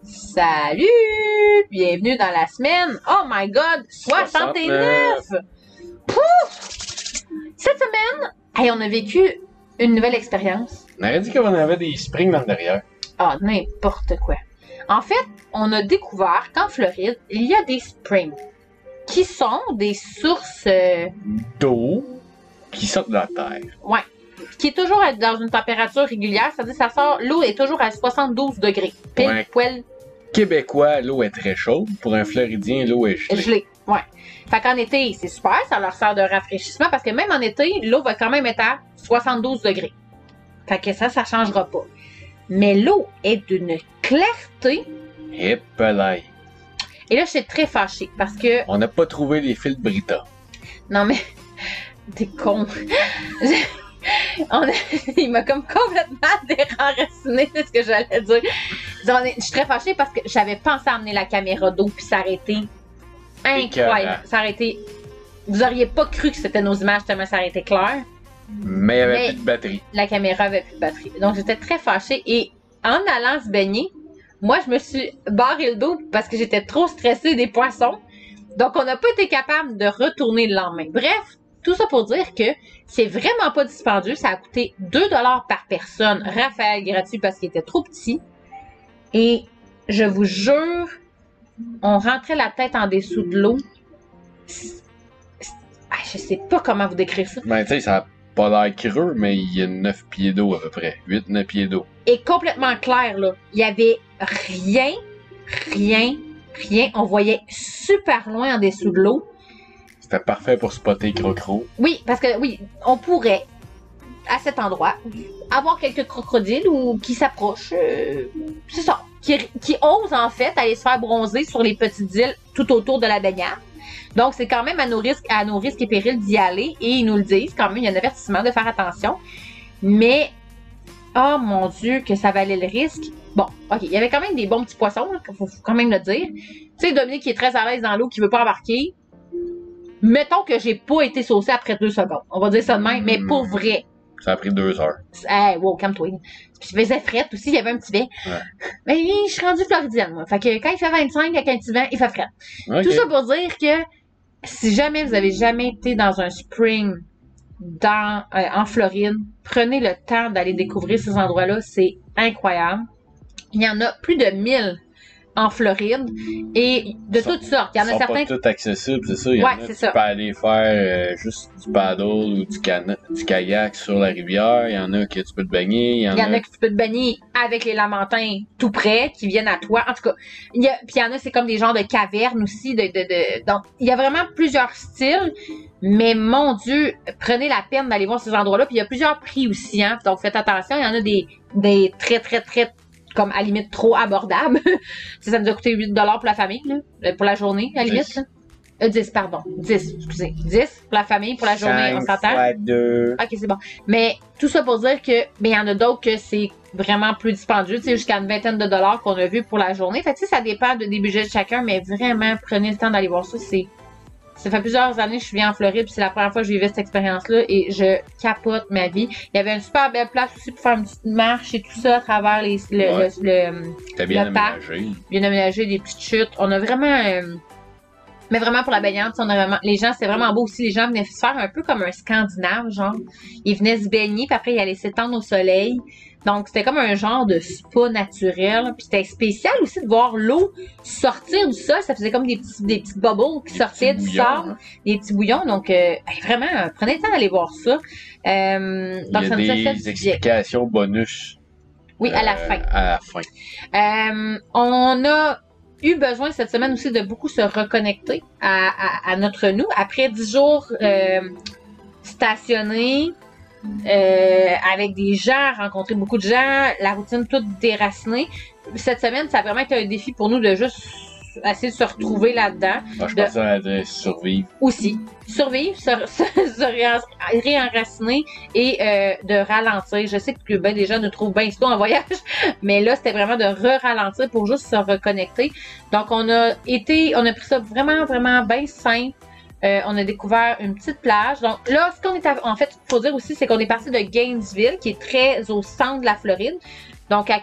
Salut! Bienvenue dans la semaine. Oh my god, 69! Pouf! Cette semaine, hey, on a vécu une nouvelle expérience. On aurait dit qu'on avait des springs dans le derrière. Ah, n'importe quoi. En fait, on a découvert qu'en Floride, il y a des springs qui sont des sources d'eau qui sortent de la terre. Ouais. Qui est toujours dans une température régulière, c'est-à-dire ça sort, l'eau est toujours à 72 degrés. Pile poil. Québécois, l'eau est très chaude. Pour un Floridien, l'eau est gelée. Gelée, ouais. Fait qu'en été, c'est super, ça leur sert de rafraîchissement parce que même en été, l'eau va quand même être à 72 degrés. Fait que ça changera pas. Mais l'eau est d'une clarté. Épelay. Et là, je suis très fâchée parce que... On n'a pas trouvé les fils de Brita. Non, mais... T'es con. Il m'a comme complètement déraciné, c'est ce que j'allais dire. Je suis très fâchée parce que j'avais pensé à amener la caméra d'eau puis ça aurait été incroyable. Ça aurait été... Vous auriez pas cru que c'était nos images tellement ça aurait été clair. Mais il n'y avait plus de batterie. La caméra avait plus de batterie. Donc j'étais très fâchée et en allant se baigner, moi je me suis barré le dos parce que j'étais trop stressée des poissons. Donc on n'a pas été capable de retourner le lendemain. Bref, tout ça pour dire que c'est vraiment pas dispendieux. Ça a coûté 2$ par personne. Raphaël gratuit parce qu'il était trop petit. Et je vous jure, on rentrait la tête en dessous de l'eau. Je sais pas comment vous décrire ça. Ben tu sais, ça n'a pas l'air creux, mais il y a 9 pieds d'eau à peu près. 8-9 pieds d'eau. Et complètement clair, là. Il y avait rien. On voyait super loin en dessous de l'eau. C'était parfait pour spotter crocro. Oui, parce que oui, on pourrait, à cet endroit, avoir quelques crocodiles ou qui s'approchent, c'est ça, qui osent en fait aller se faire bronzer sur les petites îles tout autour de la baignade. Donc c'est quand même à nos risques et périls d'y aller et ils nous le disent quand même, il y a un avertissement de faire attention. Mais, oh mon Dieu, que ça valait le risque. Bon, ok, il y avait quand même des bons petits poissons, il faut quand même le dire. Tu sais, Dominique qui est très à l'aise dans l'eau, qui veut pas embarquer. Mettons que j'ai pas été saucée après 2 secondes. On va dire ça de même, mais pour vrai. Ça a pris 2 heures. Hey, wow, calme-toi. Puis il faisait frette aussi, il y avait un petit vent. Ouais. Mais je suis rendue floridienne, moi. Fait que quand il fait 25 avec un petit vent, il fait frette. Okay. Tout ça pour dire que si jamais vous avez jamais été dans un spring en Floride, prenez le temps d'aller découvrir ces endroits-là. C'est incroyable. Il y en a plus de 1000 en Floride et de toutes sortes. Il y en a certains. Sont pas tous accessibles, c'est ça. Il y en a qui peux aller faire juste du paddle ou du kayak sur la rivière. Il y en a que tu peux te baigner. Il y en a que tu peux te baigner avec les lamentins tout près qui viennent à toi. En tout cas, puis il y en a, c'est comme des genres de cavernes aussi. Donc, il y a vraiment plusieurs styles. Mais mon Dieu, prenez la peine d'aller voir ces endroits-là. Puis il y a plusieurs prix aussi, hein. Donc faites attention. Il y en a des très comme à la limite trop abordable. Ça nous a coûté 8$ pour la famille, là, pour la journée, à la limite. 10, pardon. 10, excusez. 10 pour la famille, pour la journée, on s'entend? 2. Ok, c'est bon. Mais tout ça pour dire que, il y en a d'autres que c'est vraiment plus dispendieux, tu sais, jusqu'à une vingtaine de dollars qu'on a vu pour la journée. Fait que, tu sais, ça dépend des budgets de chacun, mais vraiment, prenez le temps d'aller voir ça. Ça fait plusieurs années que je suis en Floride, puis c'est la première fois que je vivais cette expérience-là et je capote ma vie. Il y avait une super belle place aussi pour faire une petite marche et tout ça à travers le parc. Bien aménagé, des petites chutes. On a vraiment... mais vraiment pour la baignade, on a vraiment... Les gens, c'est vraiment beau aussi. Les gens venaient se faire un peu comme un Scandinave, genre. Ils venaient se baigner, puis après, ils allaient s'étendre au soleil. Donc, c'était comme un genre de spa naturel. Puis c'était spécial aussi de voir l'eau sortir du sol. Ça faisait comme des petites bubbles qui sortaient du sable. Des petits bouillons. Donc, vraiment, prenez le temps d'aller voir ça. Il y a des explications bonus. Oui, à la fin. À la fin. On a eu besoin cette semaine aussi de beaucoup se reconnecter à notre nous. Après 10 jours stationnés, avec des gens, rencontrer beaucoup de gens, la routine toute déracinée. Cette semaine, ça a vraiment été un défi pour nous de juste essayer de se retrouver là-dedans. Je pense que ça va être survivre. Aussi. Survivre, se réenraciner et de ralentir. Je sais que ben, les gens nous trouvent bien slow en voyage, mais là, c'était vraiment de ralentir pour juste se reconnecter. Donc, on a pris ça vraiment, vraiment bien simple. On a découvert une petite plage. Donc là, en fait, il faut dire aussi, c'est qu'on est parti de Gainesville, qui est très au centre de la Floride. Donc, à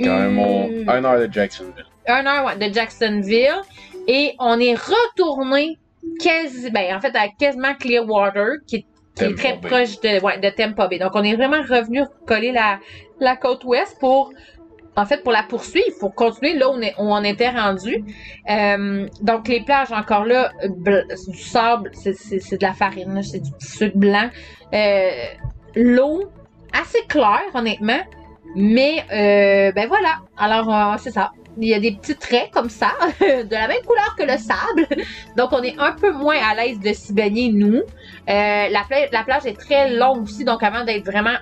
quand même 1 heure de Jacksonville. 1 heure ouais, de Jacksonville. Et on est retourné en fait, à quasiment Clearwater, qui est très proche de Tampa Bay. Donc, on est vraiment revenu coller la côte ouest pour la poursuivre, pour continuer là où on était rendu. Donc, les plages, encore là, du sable, c'est de la farine, là, c'est du sucre blanc. L'eau, assez claire, honnêtement. Mais, ben voilà. Alors, c'est ça. Il y a des petits traits comme ça, de la même couleur que le sable. Donc, on est un peu moins à l'aise de s'y baigner, nous. La plage est très longue aussi, donc avant d'être vraiment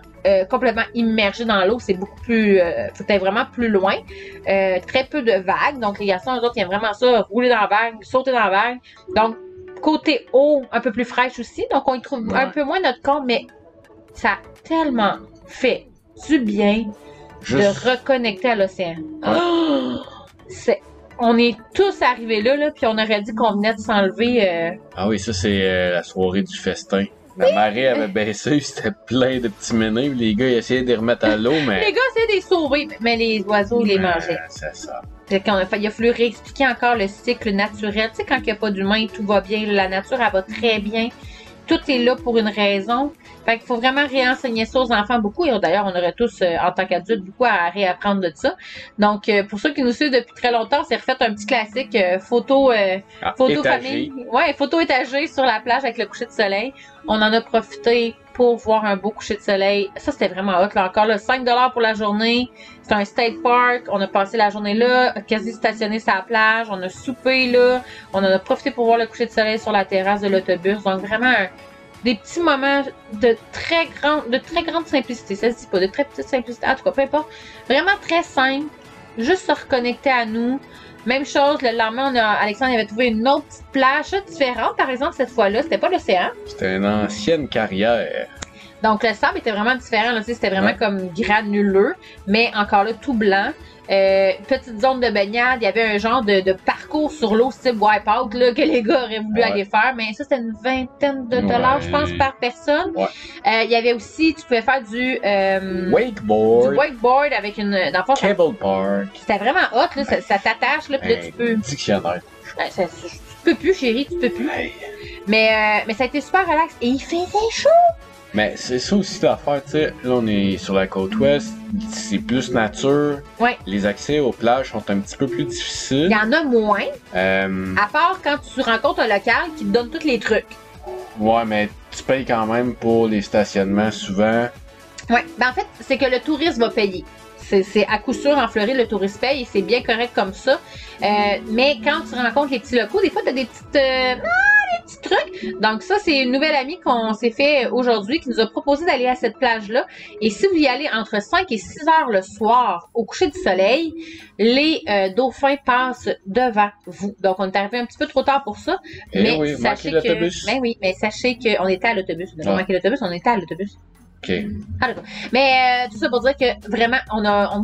complètement immergé dans l'eau, c'est beaucoup plus... faut être vraiment plus loin. Très peu de vagues. Donc, les garçons, eux autres, ils aiment vraiment ça, rouler dans la vague, sauter dans la vague. Donc, côté eau, un peu plus fraîche aussi. Donc, on y trouve un peu moins notre compte, mais ça a tellement fait du bien de reconnecter à l'océan. Oh! On est tous arrivés là, puis on aurait dit qu'on venait de s'enlever. Ah oui, ça c'est la soirée du festin. La marée avait baissé, c'était plein de petits ménés, les gars ils essayaient de les remettre à l'eau, mais... Les gars essayaient de les sauver, mais les oiseaux les mangeaient. C'est ça. Il a fallu réexpliquer encore le cycle naturel. Tu sais, quand il n'y a pas d'humain, tout va bien, la nature, elle va très bien. Tout est là pour une raison. Fait qu'il faut vraiment réenseigner ça aux enfants beaucoup. Et d'ailleurs, on aurait tous, en tant qu'adultes, beaucoup à réapprendre de ça. Donc, pour ceux qui nous suivent depuis très longtemps, on s'est refait un petit classique photo famille. Ouais, photo étagée sur la plage avec le coucher de soleil. On en a profité pour voir un beau coucher de soleil. Ça, c'était vraiment hot. Là, encore là, 5$ pour la journée. C'est un state park. On a passé la journée là, quasi stationné sur la plage. On a soupé là. On en a profité pour voir le coucher de soleil sur la terrasse de l'autobus. Donc, vraiment, des petits moments de très grande simplicité. Ça se dit pas, de très petite simplicité. En tout cas, peu importe. Vraiment très simple. Juste se reconnecter à nous. Même chose, le lendemain, Alexandre avait trouvé une autre petite plage différente, par exemple, cette fois-là. C'était pas l'océan. C'était une ancienne carrière. Donc, le sable était vraiment différent. Là, c'était vraiment comme granuleux, mais encore là, tout blanc. Petite zone de baignade. Il y avait un genre de parcours sur l'eau, style wipeout, là, que les gars auraient voulu aller faire. Mais ça, c'était une vingtaine de dollars, je pense, par personne. Il y avait aussi, tu pouvais faire du wakeboard avec une... Dans le fond, cable park. C'était vraiment hot, là. Ça t'attache, là, puis là, tu peux... Dictionnaire. Tu peux plus, chérie, tu peux plus. Mais ça a été super relax. Et il faisait chaud! Mais c'est ça aussi l'affaire, tu sais. Là, on est sur la côte ouest, c'est plus nature. Ouais. Les accès aux plages sont un petit peu plus difficiles. Il y en a moins. À part quand tu rencontres un local qui te donne tous les trucs. Ouais, mais tu payes quand même pour les stationnements souvent. Ouais. Ben en fait, c'est que le touriste va payer. C'est à coup sûr en Floride, le touriste paye et c'est bien correct comme ça. Mais quand tu rencontres les petits locaux, des fois, tu as des petits trucs. Donc ça, c'est une nouvelle amie qu'on s'est fait aujourd'hui qui nous a proposé d'aller à cette plage-là. Et si vous y allez entre 5 et 6 heures le soir, au coucher du soleil, les dauphins passent devant vous. Donc on est arrivé un petit peu trop tard pour ça. Mais oui, sachez mais sachez qu'on était à l'autobus. On a manqué l'autobus, on était à l'autobus. OK. Ah, d'accord. Mais tout ça pour dire que vraiment,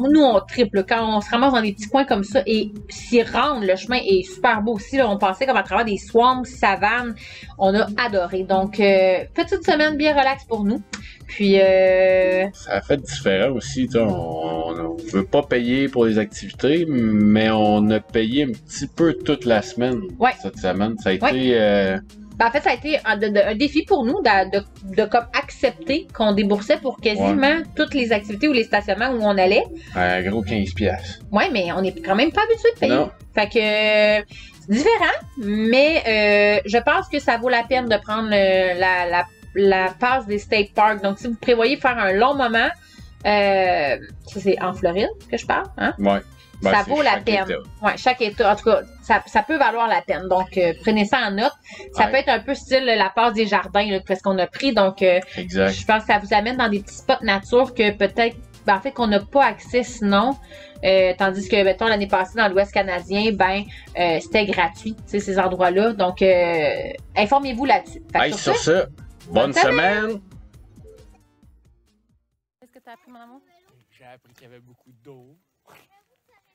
nous, on triple quand on se ramasse dans des petits coins comme ça et s'y rendre, le chemin est super beau aussi. Là, on passait comme à travers des swamps, savanes. On a adoré. Donc, petite semaine bien relax pour nous. Puis... Ça a fait différent aussi. On veut pas payer pour les activités, mais on a payé un petit peu toute la semaine cette semaine. Ça a été... Ben, en fait, ça a été un défi pour nous de comme accepter qu'on déboursait pour quasiment toutes les activités ou les stationnements où on allait. Un gros 15$. Ouais, mais on est quand même pas habitué de payer. Non. Fait que c'est différent, mais je pense que ça vaut la peine de prendre la passe des state parks. Donc, si vous prévoyez faire un long moment, ça c'est en Floride que je parle, hein? Ouais. Ben, ça vaut la peine. Ouais, chaque État. En tout cas, ça peut valoir la peine. Donc, prenez ça en note. Ça peut être un peu style la passe des jardins, là, parce qu'on a pris. Donc, je pense que ça vous amène dans des petits spots nature que peut-être, en fait, qu'on n'a pas accès sinon. Tandis que, mettons, l'année passée, dans l'Ouest canadien, c'était gratuit, tu sais, ces endroits-là. Donc, informez-vous là-dessus. Sur ça, bonne semaine! Qu'est-ce que tu as appris, mon amour? J'ai appris qu'il y avait beaucoup d'eau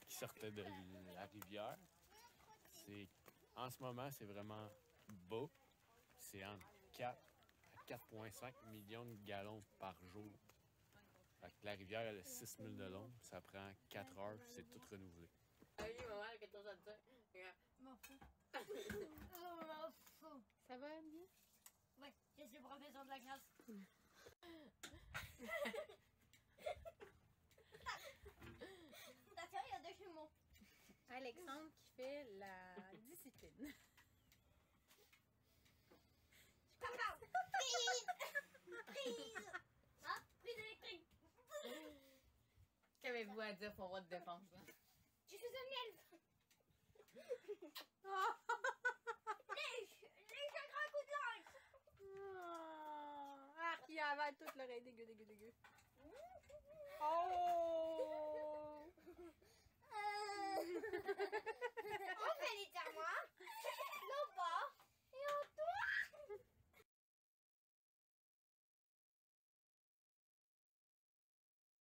qui sortait de la rivière. En ce moment, c'est vraiment bas. C'est entre 4 à 4,5 millions de gallons par jour. Fait que la rivière, elle a 6 000 de long. Ça prend 4 heures, c'est tout renouvelé. quelque chose à te dire. M'en fous. M'en fous. Ça va bien? Ouais, je suis professeur de la classe. Attention, il y a deux jumeaux. Alexandre qui fait la discipline. Papa! Prise! Prise! Ah, prise électrique! Qu'avez-vous à dire pour votre défense? Là? Je suis un elfe! Lèche! Lèche un grand coup de lance! Ah, il avale toute l'oreille. Dégueu, dégueu, dégueu. Oh!